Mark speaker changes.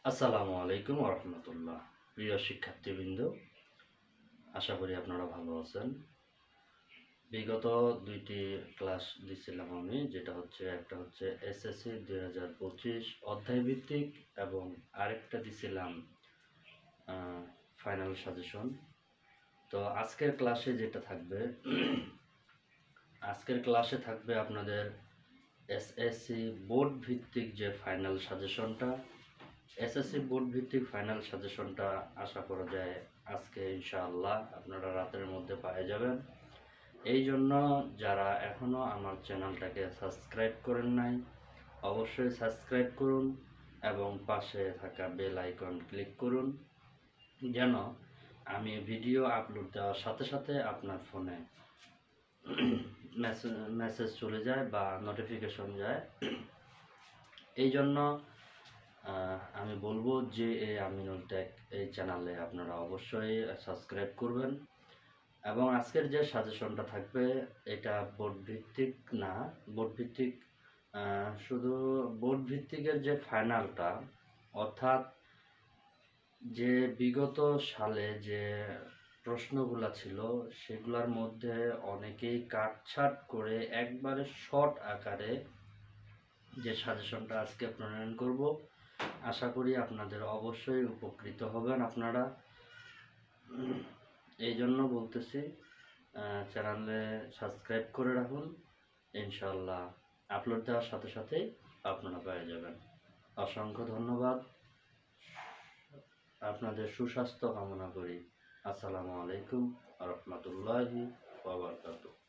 Speaker 1: আসসালামু আলাইকুম ওয়া রাহমাতুল্লাহ। প্রিয় শিক্ষার্থীবৃন্দ, আশা করি আপনারা ভালো আছেন। বিগত ২টি ক্লাস দিছিলাম আমি, যেটা হচ্ছে একটা হচ্ছে এসএসসি ২০২৫ অধ্যায়ভিত্তিক এবং আরেকটা দিছিলাম ফাইনাল সাজেশন। তো আজকের ক্লাসে যেটা থাকবে আজকের ক্লাসে থাকবে আপনাদের এসএসসি বোর্ড ভিত্তিক যে ফাইনাল সাজেশনটা। এসএসসি বোর্ড ভিত্তিক ফাইনাল সাজেশনটা আশা করা যায় আজকে ইনশাআল্লাহ আপনারা রাতের মধ্যে পেয়ে যাবেন। এই জন্য যারা এখনও আমার চ্যানেলটাকে সাবস্ক্রাইব করেন নাই, অবশ্যই সাবস্ক্রাইব করুন এবং পাশে থাকা বেল আইকন ক্লিক করুন, যেন আমি ভিডিও আপলোড দেওয়ার সাথে সাথে আপনার ফোনে মেসেজ চলে যায় বা নোটিফিকেশন যায়। এই জন্য আমি বলবো যে এই আমিনুল টেক এই চ্যানেলে আপনারা অবশ্যই সাবস্ক্রাইব করবেন। এবং আজকের যে সাজেশনটা থাকবে এটা বোর্ড ভিত্তিক না, বোর্ড ভিত্তিক শুধু বোর্ড ভিত্তিকের যে ফাইনালটা, অর্থাৎ যে বিগত সালে যে প্রশ্নগুলো ছিল সেগুলোর মধ্যে অনেকেই কাটছাট করে একবারে শর্ট আকারে যে সাজেশনটা আজকে প্রণয়ন করব, আশা করি আপনাদের অবশ্যই উপকৃত হবেন আপনারা। এই জন্য বলতেছি চ্যানেলে সাবস্ক্রাইব করে রাখুন, ইনশাআল্লাহ আপলোড দেওয়ার সাথে সাথেই আপনারা পেয়ে যাবেন। অসংখ্য ধন্যবাদ, আপনাদের সুস্বাস্থ্য কামনা করি। আসসালামু আলাইকুম ওয়া রাহমাতুল্লাহি ওয়া বারাকাতুহু।